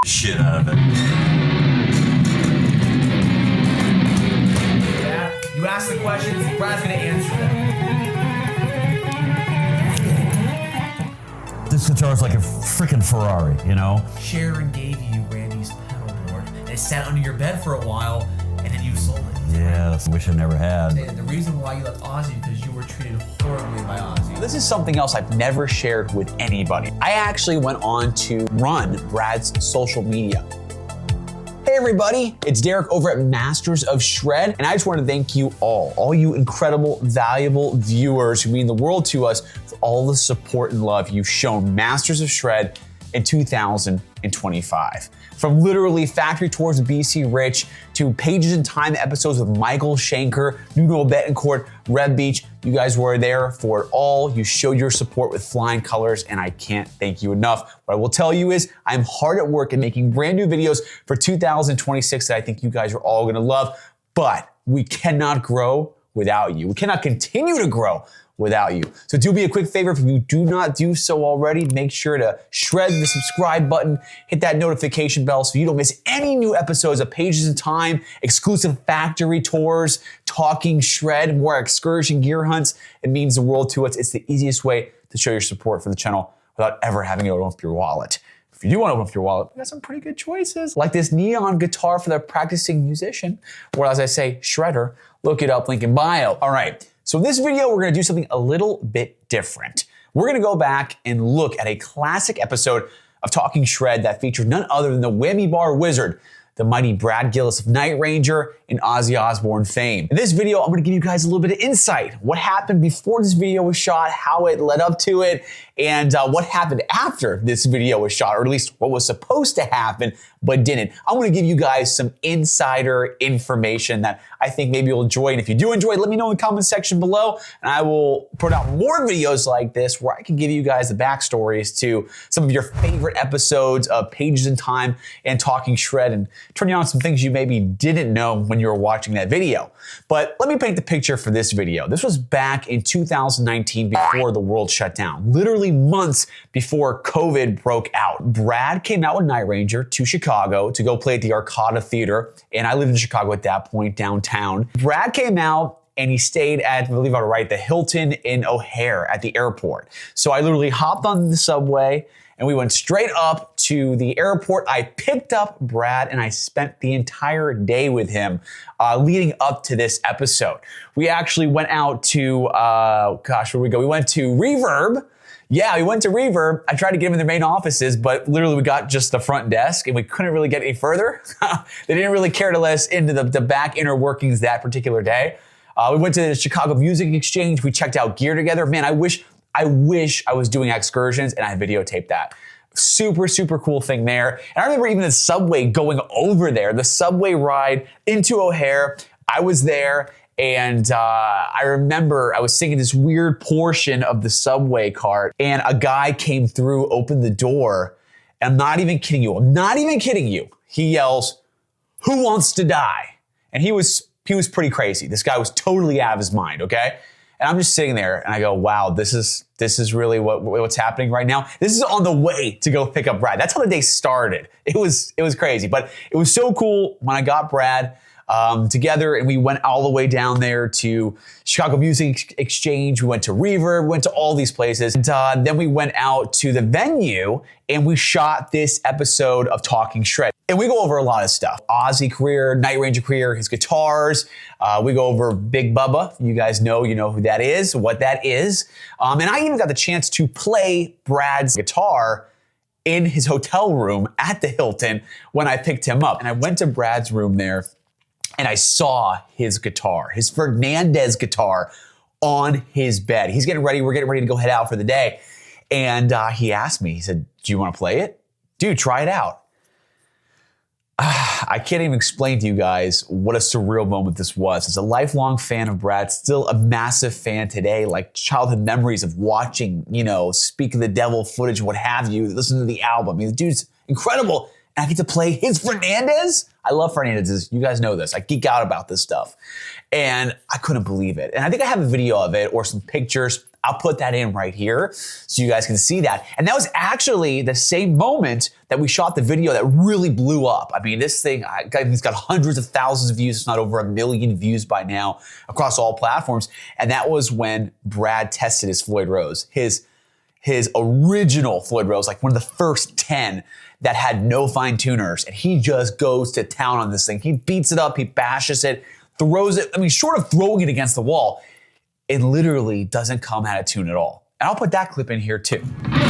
shit out of it. Yeah, you ask the questions, Brad's gonna answer them. This guitar is like a freaking Ferrari, you know? Sharon gave you Randy's pedal board, and it sat under your bed for a while, and then you sold it. Yes, I wish I never had. And the reason why you left Ozzy because you were treated horribly by Ozzy. This is something else I've never shared with anybody. I actually went on to run Brad's social media. Hey everybody, it's Derek over at Masters of Shred, and I just want to thank you all you incredible, valuable viewers who mean the world to us for all the support and love you've shown Masters of Shred in 2025. From literally factory tours of BC Rich to Pages in Time episodes with Michael Schenker, Nuno Betancourt, Red Beach, you guys were there for it all. You showed your support with flying colors, and I can't thank you enough. What I will tell you is I'm hard at work at making brand new videos for 2026 that I think you guys are all gonna love, but we cannot grow without you. We cannot continue to grow without you. So do me a quick favor, if you do not do so already, make sure to shred the subscribe button, hit that notification bell so you don't miss any new episodes of Pages in Time, exclusive factory tours, talking shred, more excursion gear hunts. It means the world to us. It's the easiest way to show your support for the channel without ever having to open up your wallet. If you do want to open up your wallet, we got some pretty good choices. Like this neon guitar for the practicing musician, or as I say, shredder. Look it up, link in bio. All right. So in this video, we're gonna do something a little bit different. We're gonna go back and look at a classic episode of Talking Shred that featured none other than the whammy bar wizard, the mighty Brad Gillis of Night Ranger and Ozzy Osbourne fame. In this video, I'm gonna give you guys a little bit of insight. What happened before this video was shot, how it led up to it, and what happened after this video was shot, or at least what was supposed to happen, but didn't. I'm gonna give you guys some insider information that I think maybe you'll enjoy. And if you do enjoy, let me know in the comment section below, and I will put out more videos like this where I can give you guys the backstories to some of your favorite episodes of Pages in Time and Talking Shred, and turn you on some things you maybe didn't know when you were watching that video. But let me paint the picture for this video. This was back in 2019 before the world shut down, literally months before COVID broke out. Brad came out with Night Ranger to Chicago to go play at the Arcada Theater, and I lived in Chicago at that point, downtown. Brad came out and he stayed at, I believe I'm right, the Hilton in O'Hare at the airport. So I literally hopped on the subway and we went straight up to the airport. I picked up Brad and I spent the entire day with him leading up to this episode. We actually went out to, where'd we go? We went to Reverb. Yeah, we went to Reverb. I tried to get him in their main offices, but literally we got just the front desk and we couldn't really get any further. They didn't really care to let us into the back inner workings that particular day. We went to the Chicago Music Exchange. We checked out gear together. Man, I wish I was doing excursions and I videotaped that. Super, super cool thing there. And I remember even the subway going over there, the subway ride into O'Hare. I was there. And I remember I was singing this weird portion of the subway cart and a guy came through, opened the door, and I'm not even kidding you. I'm not even kidding you. He yells, "Who wants to die?" And he was pretty crazy. This guy was totally out of his mind, okay? And I'm just sitting there and I go, wow, this is really what's happening right now. This is on the way to go pick up Brad. That's how the day started. It was crazy, but it was so cool when I got Brad together and we went all the way down there to Chicago Music Exchange. We went to Reverb, we went to all these places. And then we went out to the venue and we shot this episode of Talking Shred. And we go over a lot of stuff. Ozzy career, Night Ranger career, his guitars. We go over Big Bubba. You guys know, you know who that is, what that is. And I even got the chance to play Brad's guitar in his hotel room at the Hilton when I picked him up. And I went to Brad's room there and I saw his guitar, his Fernandez guitar on his bed. He's getting ready. We're getting ready to go head out for the day. And he asked me, he said, "Do you want to play it? Dude, try it out." I can't even explain to you guys what a surreal moment this was. As a lifelong fan of Brad, still a massive fan today, like childhood memories of watching, Speak of the Devil footage, what have you, listen to the album. I mean, the dude's incredible. And I get to play his Fernandez. I love Fernandez. You guys know this. I geek out about this stuff. And I couldn't believe it. And I think I have a video of it or some pictures. I'll put that in right here so you guys can see that. And that was actually the same moment that we shot the video that really blew up. I mean, this thing, it's got hundreds of thousands of views. It's not over 1 million views by now across all platforms. And that was when Brad tested his Floyd Rose, his original Floyd Rose, like one of the first 10 that had no fine tuners. And he just goes to town on this thing. He beats it up, he bashes it, throws it. I mean, short of throwing it against the wall, it literally doesn't come out of tune at all. And I'll put that clip in here too. Let's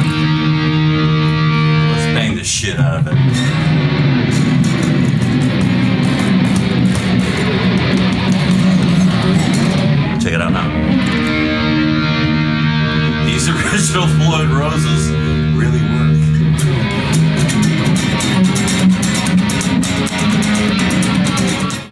bang the shit out of it. Check it out now. These original Floyd Roses really work.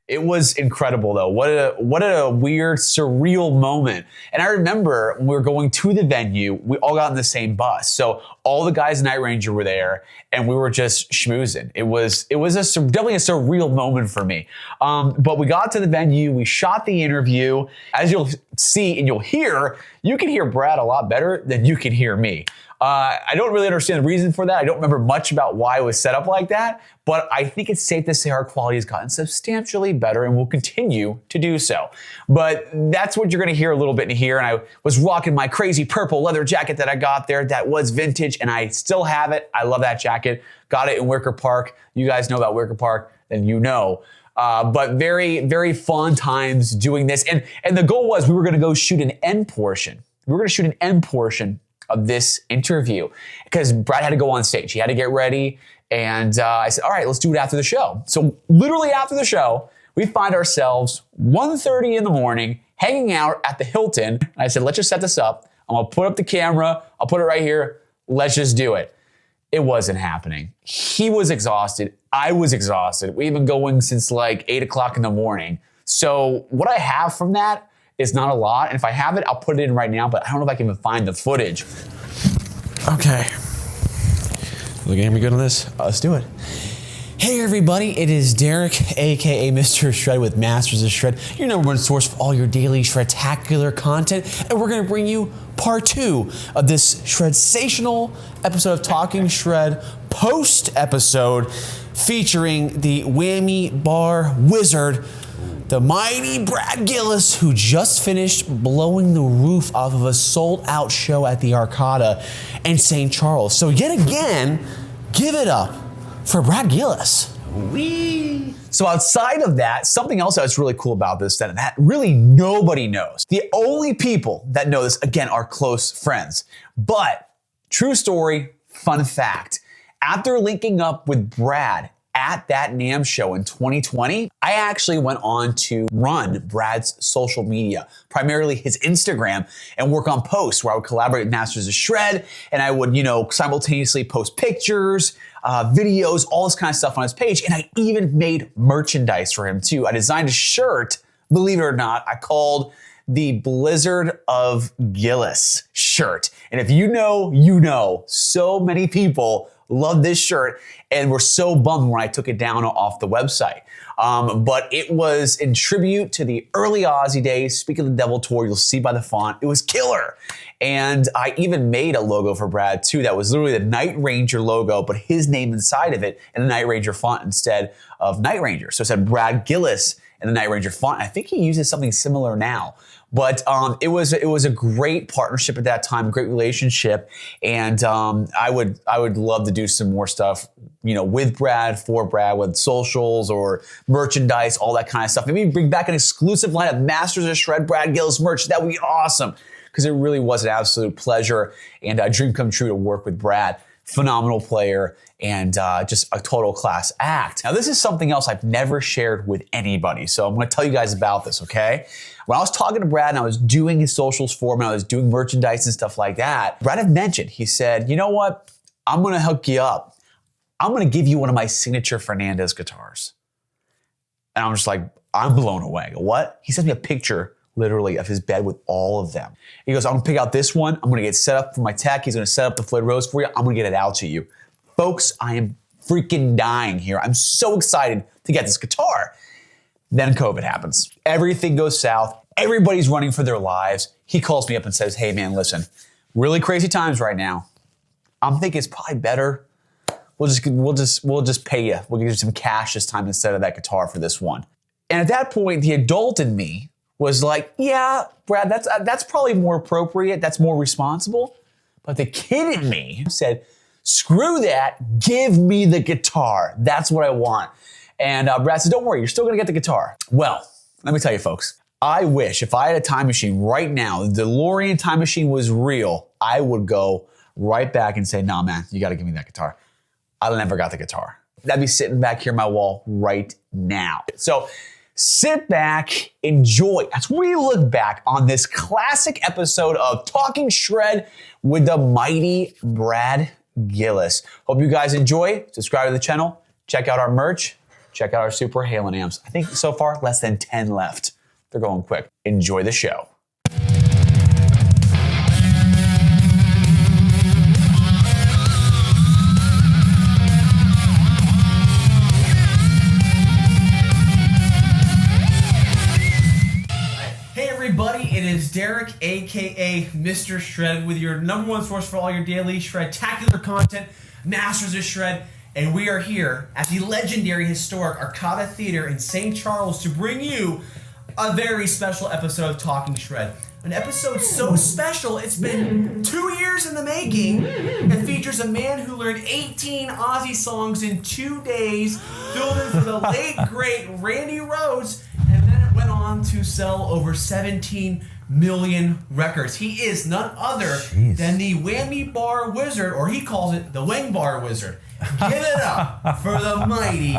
It was incredible though. What a weird, surreal moment. And I remember when we were going to the venue, we all got in the same bus. So all the guys in Night Ranger were there and we were just schmoozing. It was definitely a surreal moment for me. But we got to the venue, we shot the interview. As you'll see and you'll hear, you can hear Brad a lot better than you can hear me. I don't really understand the reason for that. I don't remember much about why it was set up like that, but I think it's safe to say our quality has gotten substantially better and will continue to do so. But that's what you're gonna hear a little bit in here. And I was rocking my crazy purple leather jacket that I got there that was vintage and I still have it. I love that jacket. Got it in Wicker Park. You guys know about Wicker Park, then you know. But very, very fun times doing this. And the goal was we were gonna go shoot an end portion. We were gonna shoot an end portion of this interview because Brad had to go on stage. He had to get ready. And I said, all right, let's do it after the show. So literally after the show, we find ourselves 1:30 in the morning hanging out at the Hilton. And I said, let's just set this up. I'm gonna put up the camera. I'll put it right here. Let's just do it. It wasn't happening. He was exhausted. I was exhausted. We've been going since like 8 o'clock in the morning. So what I have from that is not a lot. And if I have it, I'll put it in right now, but I don't know if I can even find the footage. Okay. The game, we good on this? Let's do it. Hey everybody, it is Derek, aka Mr. Shred with Masters of Shred, your number one source for all your daily Shredtacular content, and we're gonna bring you part 2 of this Shredsational episode of Talking Shred post episode featuring the whammy bar wizard, the mighty Brad Gillis, who just finished blowing the roof off of a sold-out show at the Arcada in St. Charles. So yet again, give it up for Brad Gillis. Wee. So outside of that, something else that's really cool about this that really nobody knows. The only people that know this, again, are close friends. But true story, fun fact. After linking up with Brad at that NAMM show in 2020, I actually went on to run Brad's social media, primarily his Instagram, and work on posts where I would collaborate with Masters of Shred, and I would, simultaneously post pictures, videos, all this kind of stuff on his page, and I even made merchandise for him too. I designed a shirt, believe it or not, I called the Blizzard of Gillis shirt. And if you know, you know. So many people love this shirt and were so bummed when I took it down off the website. But it was in tribute to the early Ozzy days. Speak of the Devil Tour, you'll see by the font, it was killer. And I even made a logo for Brad too that was literally the Night Ranger logo, but his name inside of it in the Night Ranger font instead of Night Ranger. So it said Brad Gillis in the Night Ranger font. I think he uses something similar now. But it was a great partnership at that time, great relationship, and I would love to do some more stuff, with Brad, for Brad, with socials or merchandise, all that kind of stuff. Maybe bring back an exclusive line of Masters of Shred Brad Gillis merch. That would be awesome, because it really was an absolute pleasure and a dream come true to work with Brad. Phenomenal player and just a total class act. Now, this is something else I've never shared with anybody, so I'm going to tell you guys about this, okay? When I was talking to Brad and I was doing his socials for him and I was doing merchandise and stuff like that, Brad had mentioned, he said, you know what? I'm going to hook you up. I'm going to give you one of my signature Fernandez guitars. And I'm just like, I'm blown away. What? He sent me a picture literally of his bed with all of them. He goes, I'm gonna pick out this one. I'm gonna get set up for my tech. He's gonna set up the Floyd Rose for you. I'm gonna get it out to you. Folks, I am freaking dying here. I'm so excited to get this guitar. Then COVID happens. Everything goes south. Everybody's running for their lives. He calls me up and says, hey man, listen, really crazy times right now. I'm thinking it's probably better. We'll just pay you. We'll give you some cash this time instead of that guitar for this one. And at that point, the adult in me was like, yeah, Brad, that's probably more appropriate. That's more responsible. But the kid in me said, screw that. Give me the guitar. That's what I want. And Brad said, don't worry, you're still going to get the guitar. Well, let me tell you, folks, I wish if I had a time machine right now, the DeLorean time machine was real, I would go right back and say, nah, man, you got to give me that guitar. I never got the guitar. That'd be sitting back here on my wall right now. So sit back, enjoy. As we look back on this classic episode of Talking Shred with the mighty Brad Gillis. Hope you guys enjoy. Subscribe to the channel. Check out our merch. Check out our Super Halen amps. I think so far, less than 10 left. They're going quick. Enjoy the show. It is Derek, aka Mr. Shred, with your #1 source for all your daily shred-tacular content, Masters of Shred, and we are here at the legendary historic Arcada Theater in St. Charles to bring you a very special episode of Talking Shred. An episode so special, it's been 2 years in the making. It features a man who learned 18 Ozzy songs in 2 days, filled in for the late, great Randy Rhoads, and then it went on to sell over 17 million records. He is none other than the whammy bar wizard, or he calls it the wing bar wizard. Give it up for the mighty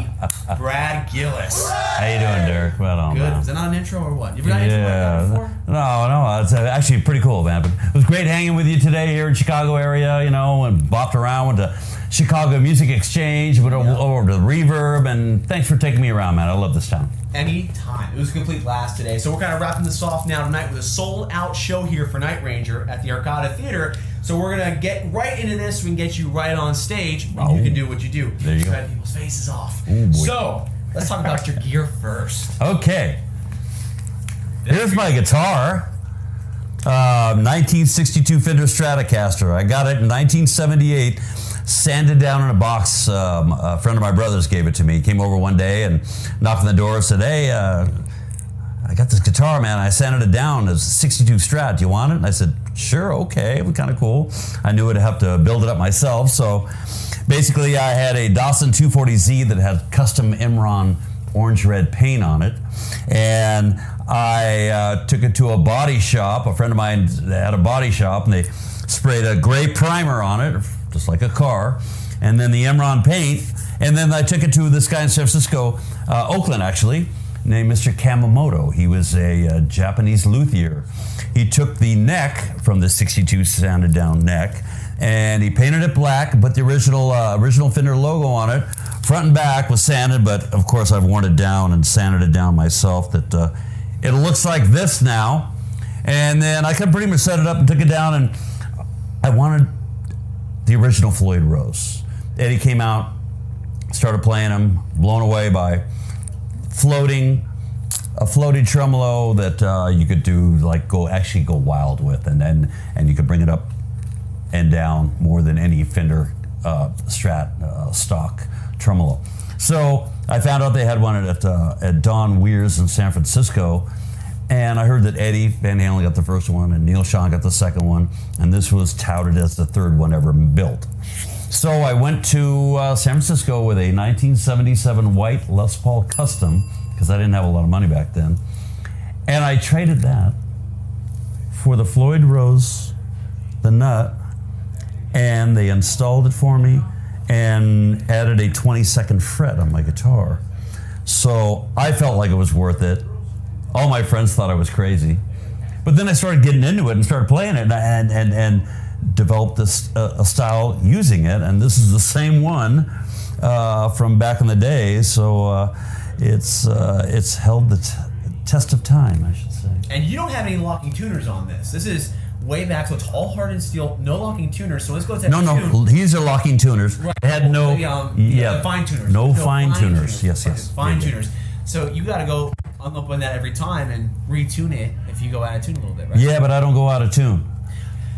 Brad Gillis. How you doing, Derek? Well on, Good. man. Is that not an intro or what? You've got an intro like that before? No, it's actually pretty cool, man. But it was great hanging with you today here in Chicago area, you know, and bopped around, went to Chicago Music Exchange, went over to the Reverb, and thanks for taking me around, man. I love this town. Anytime. It was a complete blast today. So we're kind of wrapping this off now tonight with a sold-out show here for Night Ranger at the Arcada Theater. So we're going to get right into this. We can get you right on stage, and you can do what you do. There you go. Shred people's faces off. Oh, boy. So let's talk about your gear first. Okay. Here's my guitar. 1962 Fender Stratocaster. I got it in 1978. Sanded down in a box. A friend of my brother's gave it to me. He came over one day and knocked on the door and said, hey, I got this guitar, man. I sanded it down. It's a 62 Strat. Do you want it? And I said, sure, okay. It was kind of cool. I knew I'd have to build it up myself. So basically, I had a Dawson 240Z that had custom Imron orange-red paint on it. And I took it to a body shop. A friend of mine had a body shop, and they sprayed a gray primer on it, just like a car, and then the Imron paint. And then I took it to this guy in San Francisco, Oakland actually, named Mr. Kamamoto. He was a Japanese luthier. He took the neck from the 62 sanded down neck, and he painted it black, put the original Fender logo on it. Front and back was sanded, but of course I've worn it down and sanded it down myself. That it looks like this now. And then I could pretty much set it up and took it down, and I wanted the original Floyd Rose. Eddie came out, started playing him, blown away by a floating tremolo that you could do, like actually go wild with, and you could bring it up and down more than any Fender Strat stock tremolo. So I found out they had one at Don Weir's in San Francisco, and I heard that Eddie Van Halen got the first one and Neil Schon got the second one, and this was touted as the third one ever built. So I went to San Francisco with a 1977 white Les Paul Custom, because I didn't have a lot of money back then, and I traded that for the Floyd Rose, the nut, and they installed it for me and added a 22nd fret on my guitar. So I felt like it was worth it. All my friends thought I was crazy. But then I started getting into it and started playing it and developed this a style using it. And this is the same one from back in the day. So it's held the test of time, I should say. And you don't have any locking tuners on this. This is way back, so it's all hardened steel, no locking tuners. So let's go to No, these are locking tuners. Right. It had no, fine tuners. No fine tuners. Yes. Fine tuners. So you got to go open that every time and retune it if you go out of tune a little bit, right? Yeah, but I don't go out of tune.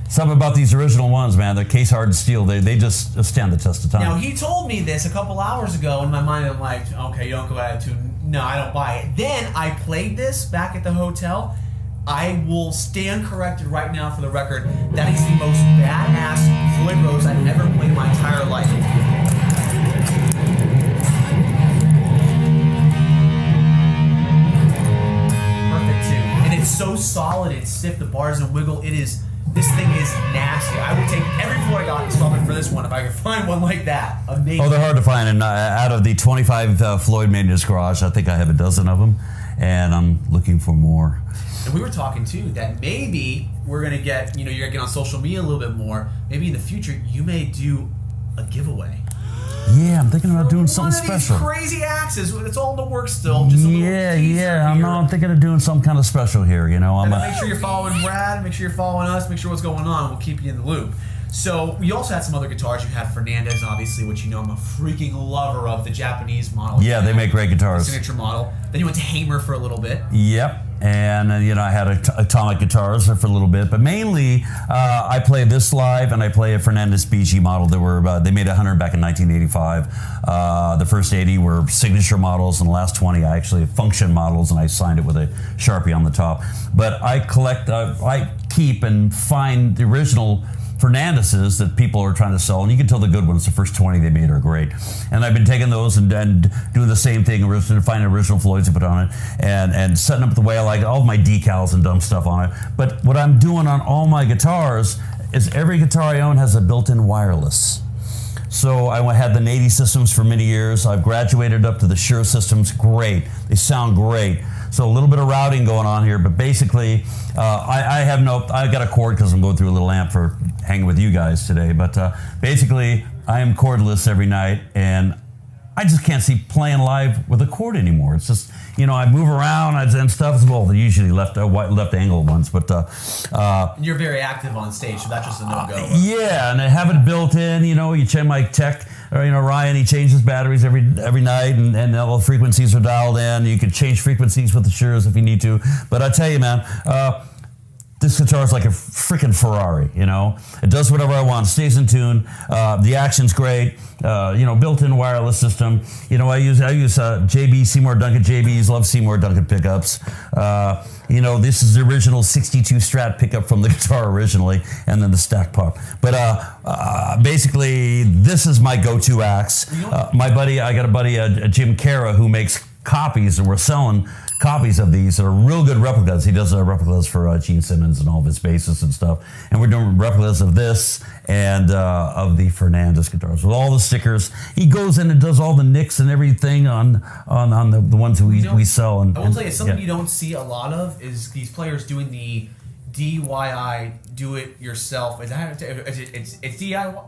Something about these original ones, man, they're case hardened steel. They just stand the test of time. Now, he told me this a couple hours ago. In my mind, I'm like, okay, you don't go out of tune. No, I don't buy it. Then I played this back at the hotel. I will stand corrected right now for the record. That is the most badass Floyd Rose I've ever played in my entire life. Perfect tune. And it's so solid and stiff, the bars don't wiggle. This thing is nasty. I would take every Floyd I got installment for this one if I could find one like that. Amazing. Oh, they're hard to find. And out of the 25 Floyd made in his garage, I think I have a dozen of them. And I'm looking for more. And we were talking too that maybe we're gonna get, you're gonna get on social media a little bit more. Maybe in the future you may do a giveaway. Yeah, I'm thinking about doing something special. One of these crazy axes. It's all in the works still. Just a little teaser I'm thinking of doing some kind of special here. Make sure you're following Brad. Make sure you're following us. Make sure what's going on. We'll keep you in the loop. So we also had some other guitars. You had Fernandez, obviously, which I'm a freaking lover of, the Japanese model. Yeah, they make great guitars. The signature model. Then you went to Hamer for a little bit. Yep. And I had Atomic guitars for a little bit, but mainly I play this live and I play a Fernandez BG model. They made 100 back in 1985. The first 80 were signature models, and the last 20 I actually function models, and I signed it with a Sharpie on the top. But I I keep and find the original Fernandez's that people are trying to sell, and you can tell the good ones, the first 20 they made are great. And I've been taking those and doing the same thing, finding original Floyds to put on it, and setting up the way I like all of my decals and dumb stuff on it. But what I'm doing on all my guitars is every guitar I own has a built-in wireless. So I had the Nady systems for many years. I've graduated up to the Shure systems. Great. They sound great. So a little bit of routing going on here, but basically I got a cord because I'm going through a little amp for hanging with you guys today. But basically I am cordless every night, and I just can't see playing live with a cord anymore. It's just, I move around and stuff. Well, they're usually left angle ones, but you're very active on stage, so that's just a no-go. Yeah, and I have it built in. You check my tech, or Ryan, he changes batteries every night, and all the frequencies are dialed in. You can change frequencies with the Shures if you need to. But I tell you, man, this guitar is like a freaking Ferrari. It does whatever I want, stays in tune. The action's great. Built-in wireless system. I use JB Seymour Duncan JBs. Love Seymour Duncan pickups. This is the original 62 Strat pickup from the guitar originally, and then the stack pop. But basically, this is my go-to axe. I got a buddy, Jim Cara, who makes copies, and we're selling copies of these that are real good replicas. He does replicas for Gene Simmons and all of his basses and stuff. And we're doing replicas of this and of the Fernandez guitars with all the stickers. He goes in and does all the nicks and everything on the ones that we sell. I will tell you, something you don't see a lot of is these players doing the DIY, do it yourself. It's DIY.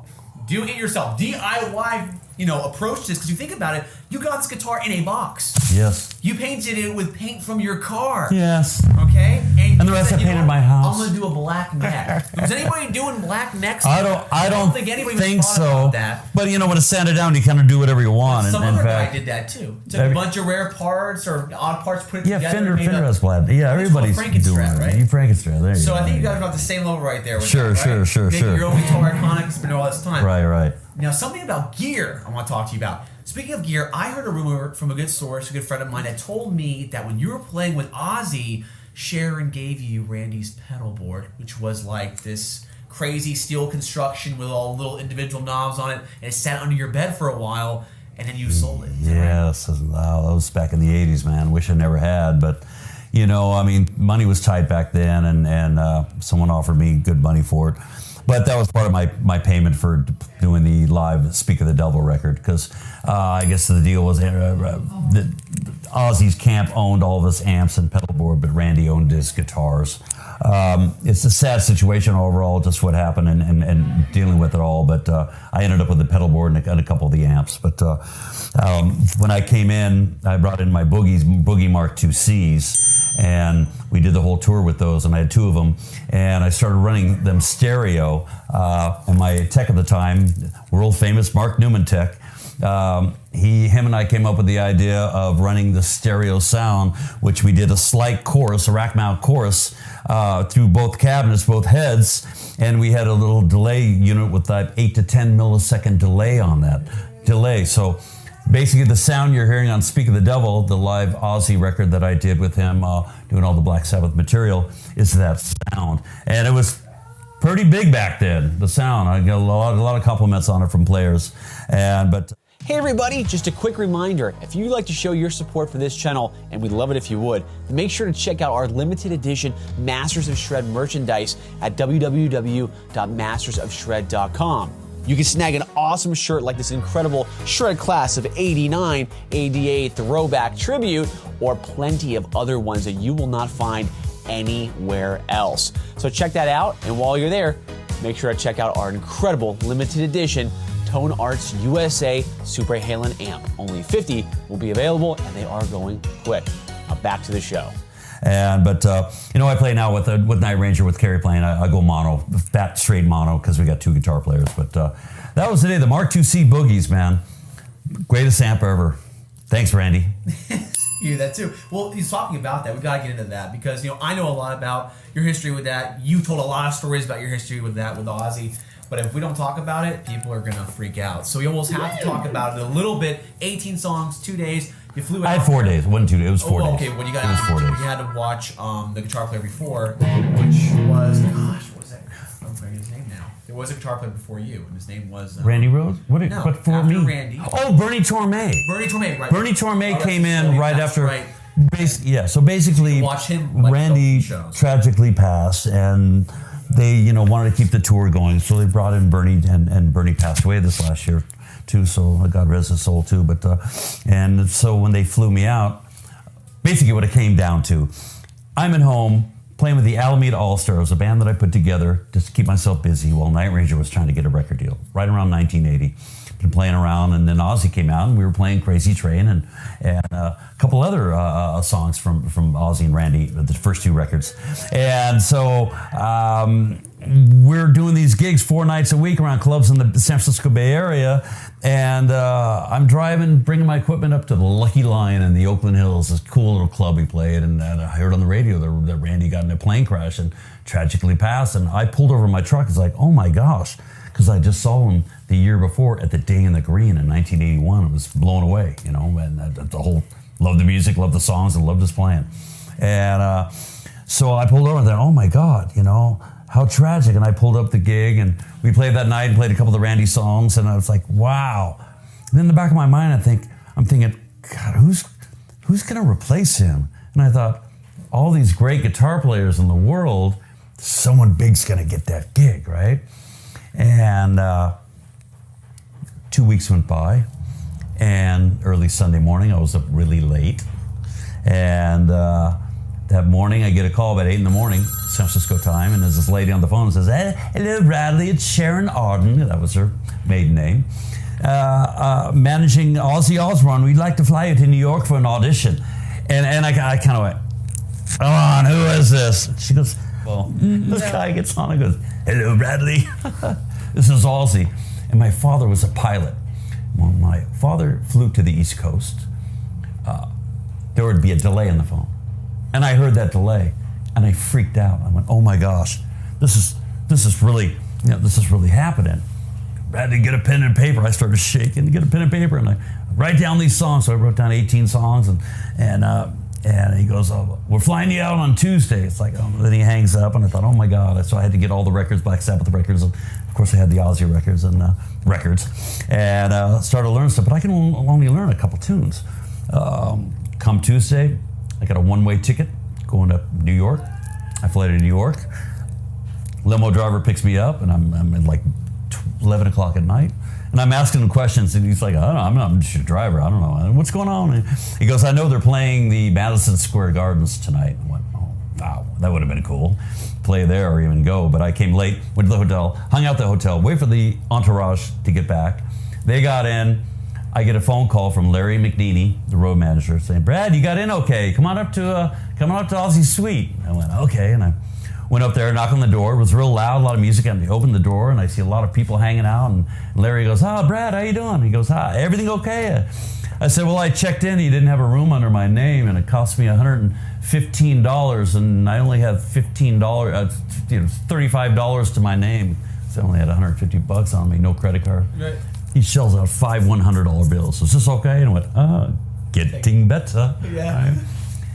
Do it yourself. DIY, approach this, because you think about it, you got this guitar in a box. Yes. You painted it with paint from your car. Yes. Okay? And the rest I painted my house. I'm going to do a black neck. Was anybody doing black necks? I don't think anybody think thought so. about that. But when it's sanded down, you kind of do whatever you want. Some in other fact, guy did that too. Took a bunch of rare parts or odd parts, put it together. Fender has black. Yeah, everybody's doing it. Right? You Frankenstrat. There you go. So I think you guys are on the same level right there. With Sure. Making your own guitar iconic. It's been all this time. Right. Now, something about gear I want to talk to you about. Speaking of gear, I heard a rumor from a good source, a good friend of mine, that told me that when you were playing with Ozzy, Sharon gave you Randy's pedal board, which was like this crazy steel construction with all little individual knobs on it, and it sat under your bed for a while, and then you sold it. Yes, that was back in the 80s, man. Wish I never had, but money was tight back then, and someone offered me good money for it. But that was part of my payment for doing the live Speak of the Devil record, because I guess the deal was that Ozzy's camp owned all of his amps and pedal board, but Randy owned his guitars. It's a sad situation overall, just what happened and dealing with it all. But I ended up with the pedal board and a couple of the amps. But when I came in, I brought in my Boogie Mark II Cs. And we did the whole tour with those, and I had two of them, and I started running them stereo. And my tech at the time, world famous Mark Newman tech, him and I came up with the idea of running the stereo sound, which we did a slight chorus, a rack mount chorus, through both cabinets, both heads, and we had a little delay unit with that 8 to 10 millisecond delay on that delay. So basically the sound you're hearing on Speak of the Devil, the live Ozzy record that I did with him, doing all the Black Sabbath material, is that sound. And it was pretty big back then, the sound. I got a lot of compliments on it from players. Hey everybody, just a quick reminder, if you'd like to show your support for this channel, and we'd love it if you would, make sure to check out our limited edition Masters of Shred merchandise at www.mastersofshred.com. You can snag an awesome shirt like this incredible Shred Class of '89 ADA Throwback Tribute, or plenty of other ones that you will not find anywhere else. So check that out, and while you're there, make sure to check out our incredible limited edition Tone Arts USA Super Halen amp. Only 50 will be available, and they are going quick. Now back to the show. I play now with Night Ranger, with Kerry playing. I go mono, fat straight mono, because we got 2 guitar players. But that was today, the Mark IIc Boogies, man. Greatest amp ever. Thanks, Randy. You that too. Well, he's talking about that. We got to get into that because I know a lot about your history with that. You told a lot of stories about your history with that with Ozzy. But if we don't talk about it, people are going to freak out. So we almost have to talk about it a little bit. 18 songs, 2 days. You flew out. I had 4 days. It wasn't 2 days. It was 4 days. Okay, well, it was 4 days. You had to watch the guitar player before, which was, gosh, what was that? I'm forgetting his name now. There was a guitar player before you, and his name was... Randy Rose? What for me? Randy. Oh, Bernie Tormé. Bernie Tormé, right. Bernie Tormé came in right after... Right. So basically, watch him, Randy tragically passed, and they, wanted to keep the tour going, so they brought in Bernie, and Bernie passed away this last year too. So God rest his soul too. But and so when they flew me out, basically what it came down to, I'm at home playing with the Alameda All Stars, a band that I put together just to keep myself busy while Night Ranger was trying to get a record deal. Right around 1980. Been playing around, and then Ozzy came out, and we were playing Crazy Train and a couple other songs from Ozzy and Randy, the first 2 records. And so we're doing these gigs 4 nights a week around clubs in the San Francisco Bay Area, and I'm driving, bringing my equipment up to the Lucky Lion in the Oakland Hills, this cool little club we played, and I heard on the radio that Randy got in a plane crash and tragically passed, and I pulled over my truck. It's like, oh my gosh, because I just saw him the year before at the Day in the Green in 1981. I was blown away, and the whole, loved the music, loved the songs, and loved his playing. And so I pulled over and thought, oh my God, how tragic. And I pulled up the gig, and we played that night and played a couple of the Randy songs, and I was like, wow. And then in the back of my mind, I'm thinking, God, who's gonna replace him? And I thought, all these great guitar players in the world, someone big's gonna get that gig, right? And 2 weeks went by, and early Sunday morning, I was up really late. And that morning, I get a call about 8 in the morning, San Francisco time, and there's this lady on the phone who says, hello, Bradley, it's Sharon Arden. That was her maiden name. Managing Ozzy Osbourne, we'd like to fly you to New York for an audition. And I kind of went, come on, who is this? She goes, well, this guy gets on and goes, hello, Bradley. This is Ozzy. And my father was a pilot. When my father flew to the East Coast, there would be a delay in the phone. And I heard that delay, and I freaked out. I went, oh my gosh, this is really happening. Bradley, get a pen and paper. I started shaking, get a pen and paper, and I write down these songs. So I wrote down 18 songs, and he goes, oh, we're flying you out on Tuesday. It's like, oh, then he hangs up, and I thought, oh my God. So I had to get all the records, Black Sabbath records, and of course I had the Ozzy records and started to learn stuff, but I can only learn a couple tunes. Come Tuesday, I got a one-way ticket going to New York. I fly to New York. Limo driver picks me up, and I'm at like 11 o'clock at night. And I'm asking him questions, and he's like, I don't know, I'm not just a driver. I don't know. What's going on? And he goes, I know they're playing the Madison Square Gardens tonight. I went, oh, wow, that would have been cool. Play there or even go. But I came late, went to the hotel, hung out at the hotel, wait for the entourage to get back. They got in. I get a phone call from Larry McNeely, the road manager, saying, Brad, you got in okay. Come on up to Ozzy's suite. I went, okay. And I Went up there, knocked on the door. It was real loud, a lot of music. And I opened the door, and I see a lot of people hanging out. And Larry goes, Brad, how you doing? He goes, hi, everything okay? I said, well, I checked in. He didn't have a room under my name, and it cost me $115, and I only have $35 to my name. So I only had $150 on me, no credit card. Right. He shells out 5 $100 bills. Is this okay? And I went, getting better. Yeah. Right?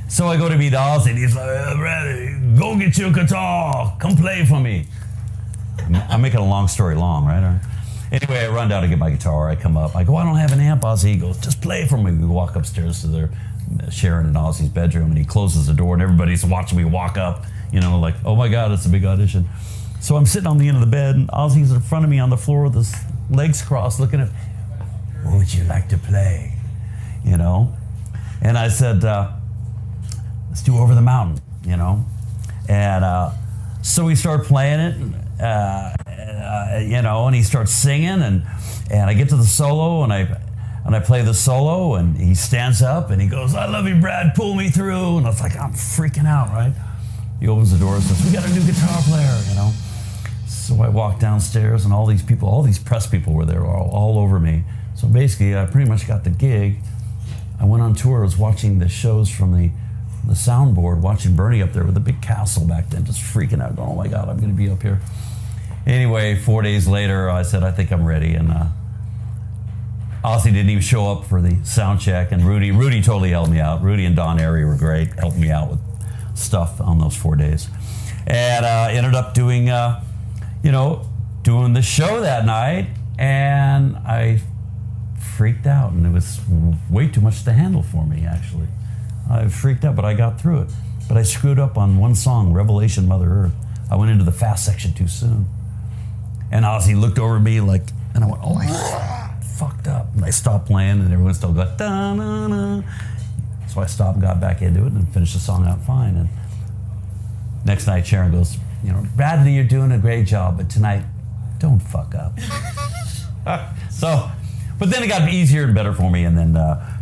So I go to meet Ozzy, and he's like, Brad, go get your guitar. Come play for me. I'm making a long story long, right? Anyway, I run down to get my guitar. I come up. I go, I don't have an amp, Ozzy. He goes, just play for me. We walk upstairs to their Sharon and Ozzy's bedroom, and he closes the door, and everybody's watching me walk up, like, oh my God, it's a big audition. So I'm sitting on the end of the bed, and Ozzy's in front of me on the floor with his legs crossed, looking at, what would you like to play? And I said, let's do Over the Mountain, And so we start playing it, and he starts singing, and I get to the solo, and I play the solo, and he stands up, and he goes, I love you, Brad, pull me through. And I was like, I'm freaking out, right? He opens the door and says, we got a new guitar player, So I walked downstairs, and all these press people were there, all over me. So basically, I pretty much got the gig. I went on tour. I was watching the shows from the soundboard, watching Bernie up there with a big castle back then, just freaking out, going, oh my God, I'm going to be up here. Anyway, 4 days later, I said, I think I'm ready. And Ozzy didn't even show up for the sound check. And Rudy totally helped me out. Rudy and Don Airy were great, helped me out with stuff on those 4 days. And ended up doing, doing the show that night. And I freaked out, and it was way too much to handle for me, actually. I freaked out, but I got through it. But I screwed up on one song, Revelation, Mother Earth. I went into the fast section too soon. And Ozzy looked over at me and I went, oh my God, fucked up. And I stopped playing, and everyone still got da-na-na. So I stopped and got back into it and finished the song out fine. And next night, Sharon goes, Bradley, you're doing a great job, but tonight, don't fuck up. But then it got easier and better for me, and then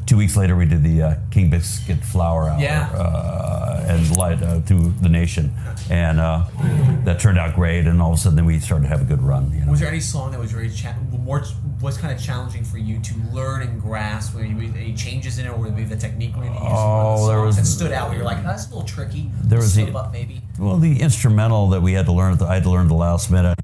2 weeks later we did the King Biscuit Flower Hour and light through the nation, and that turned out great. And all of a sudden, then we started to have a good run. Was there any song that was very was kind of challenging for you to learn and grasp? Were you any changes in it, or maybe the technique you used? There was that stood out where you're like, that's a little tricky. There was slip up, maybe. Well, the instrumental that we had to learn, I had to learn the last minute.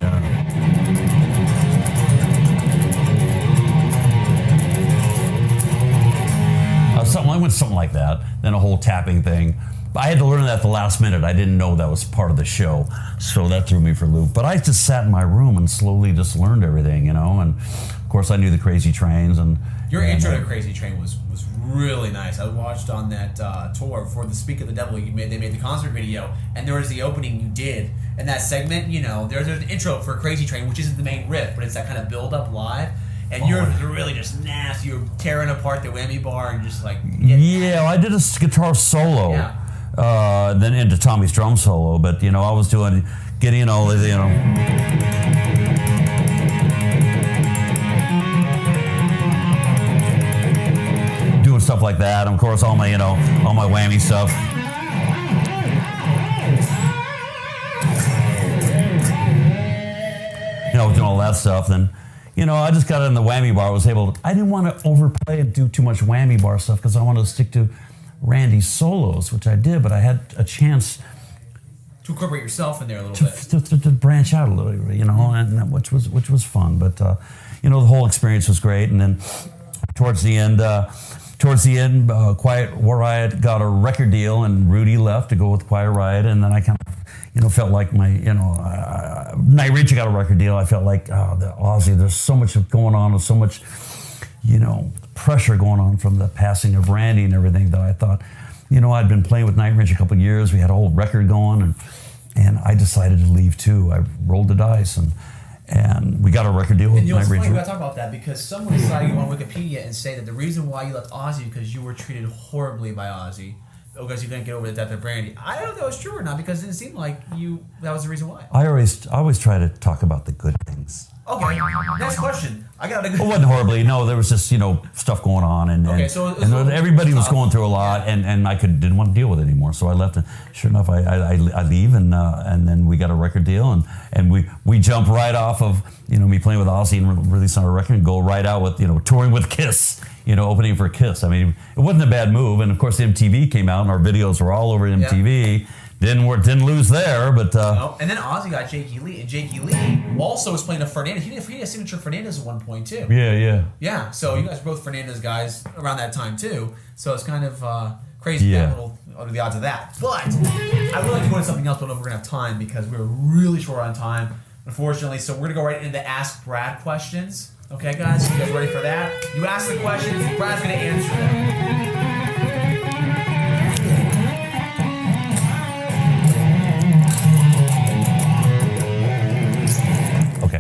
I went something like that, then a whole tapping thing. But I had to learn that at the last minute. I didn't know that was part of the show, so that threw me for a loop. But I just sat in my room and slowly just learned everything, and of course I knew the Crazy Trains. And your intro to Crazy Train was really nice. I watched on that tour for the Speak of the Devil. They made the concert video, and there was the opening you did, and that segment. There's an intro for Crazy Train, which isn't the main riff, but it's that kind of build up live. And yours was really just nasty. You were tearing apart the whammy bar and just like... Yeah, I did a guitar solo. Yeah. Then into Tommy's drum solo. But, I was getting all the, doing stuff like that. And of course, all my whammy stuff. Doing all that stuff. Then... I just got in the whammy bar. I didn't want to overplay and do too much whammy bar stuff because I wanted to stick to Randy's solos, which I did, but I had a chance to incorporate yourself in there a little bit. To branch out a little bit, and which was fun. But, the whole experience was great. And then towards the end, Quiet Riot got a record deal, and Rudy left to go with Quiet Riot, and then I kind of, felt like my, Night Ranger got a record deal. I felt like, the Ozzy, there's so much going on, and so much, pressure going on from the passing of Randy and everything that I thought, I'd been playing with Night Ranger a couple of years. We had a whole record going, and I decided to leave too. I rolled the dice, and we got a record deal with Night Ranger. Funny, we got to talk about that because someone decided to go on Wikipedia and say that the reason why you left Ozzy because you were treated horribly by Ozzy. Because you couldn't get over the death of Brandy. I don't know if that was true or not because it didn't seem like that was the reason why. I always try to talk about the good things. Okay, next question. I got a It good. wasn't horribly. No, there was just stuff going on, and everybody was going through a lot, and I didn't want to deal with it anymore. So I left, and sure enough, I leave, and then we got a record deal, and we jump right off of me playing with Ozzy and releasing our record, and go right out with touring with Kiss, opening for Kiss. I mean, it wasn't a bad move, and of course MTV came out, and our videos were all over MTV. Yeah. Didn't lose there, but and then Ozzy got Jakey Lee, and Jakey Lee also was playing a Fernandez. He had a signature Fernandez at one point too. Yeah. So you guys were both Fernandez guys around that time too. So it's kind of crazy. Yeah. What are the odds of that? But I would like to go into something else, but I don't know if we're gonna have time because we're really short on time, unfortunately. So we're gonna go right into Ask Brad questions. Okay, guys, you guys ready for that? You ask the questions, Brad's gonna answer them.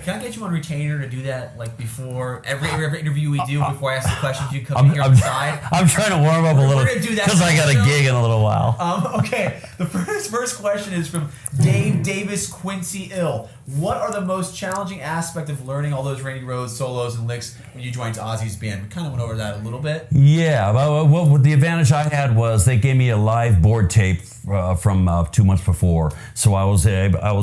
Can I get you on retainer to do that like before every interview we do before I ask the questions? You come in here on the side. I'm trying to warm up a little because I got a gig in a little while. Okay, the first question is from Dave Davis Quincy Ill. What are the most challenging aspect of learning all those Randy Rhoads solos and licks when you joined Ozzy's band? We kind of went over that a little bit. Yeah, well, the advantage I had was they gave me a live board tape from 2 months before, so I was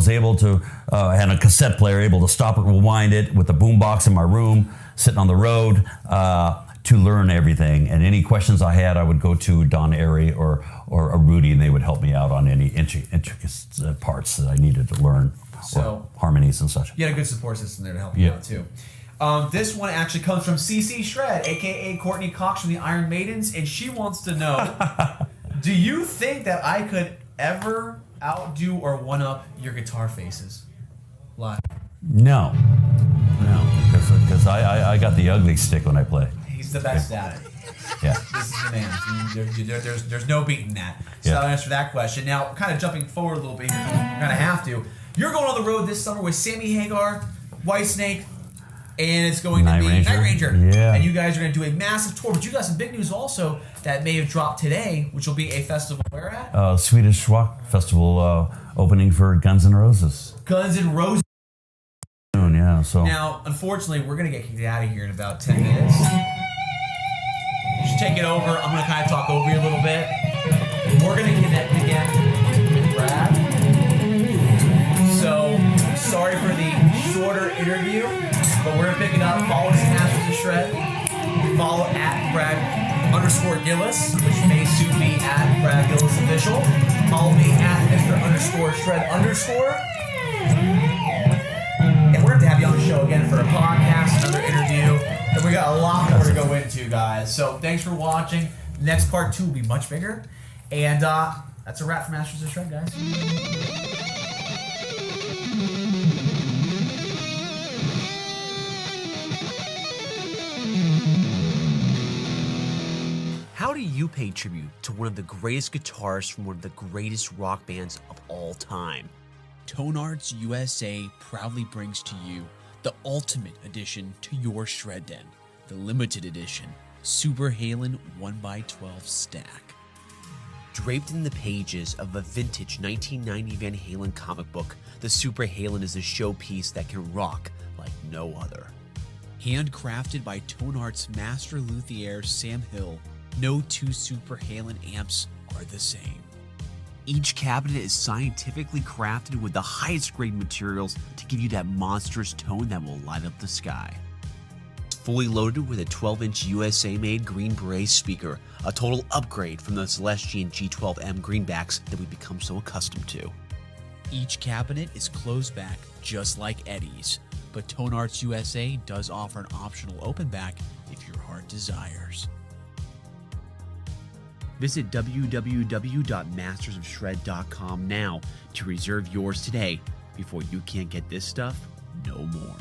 able to had a cassette player, able to stop it, rewind it with a boombox in my room, sitting on the road to learn everything. And any questions I had, I would go to Don Airy or Rudy, and they would help me out on any intricate parts that I needed to learn. So harmonies and such. You had a good support system there to help you out too. This one actually comes from CC Shred, aka Courtney Cox from the Iron Maidens, and she wants to know: do you think that I could ever outdo or one up your guitar faces live? No, because I got the ugly stick when I play. He's the best at it. Yeah. This is the man. There's no beating that. So I'll answer that question. Now, kind of jumping forward a little bit here, you're going to have to. You're going on the road this summer with Sammy Hagar, Whitesnake, and it's going to be Night Ranger. Yeah. And you guys are going to do a massive tour. But you got some big news also that may have dropped today, which will be a festival where at? Swedish Rock Festival opening for Guns N' Roses. Guns N' Roses. Yeah, so. Now, unfortunately, we're going to get kicked out of here in about 10 minutes. Just take it over. I'm going to kind of talk over you a little bit. We're going to connect again with Brad. So, sorry for the shorter interview, but we're going to pick it up. Follow us at Masters of Shred. Follow at Brad_Gillis, which may soon be at Brad Gillis Official. Follow me at Mr_Shred_. And we're going to have you on the show again for a podcast, another interview. And we got a lot more to go into, guys. So thanks for watching. Next part 2 will be much bigger. And that's a wrap for Masters of Shred, guys. How do you pay tribute to one of the greatest guitarists from one of the greatest rock bands of all time? Tone Arts USA proudly brings to you the ultimate addition to your shred den, the limited edition Super Halen 1x12 stack. Draped in the pages of a vintage 1990 Van Halen comic book, the Super Halen is a showpiece that can rock like no other. Handcrafted by Tone Arts master luthier Sam Hill, no two Super Halen amps are the same. Each cabinet is scientifically crafted with the highest grade materials to give you that monstrous tone that will light up the sky. It's fully loaded with a 12-inch USA-made Green Beret speaker, a total upgrade from the Celestion G12M greenbacks that we've become so accustomed to. Each cabinet is closed back just like Eddie's, but Tone Arts USA does offer an optional open back if your heart desires. Visit www.mastersofshred.com now to reserve yours today before you can't get this stuff no more.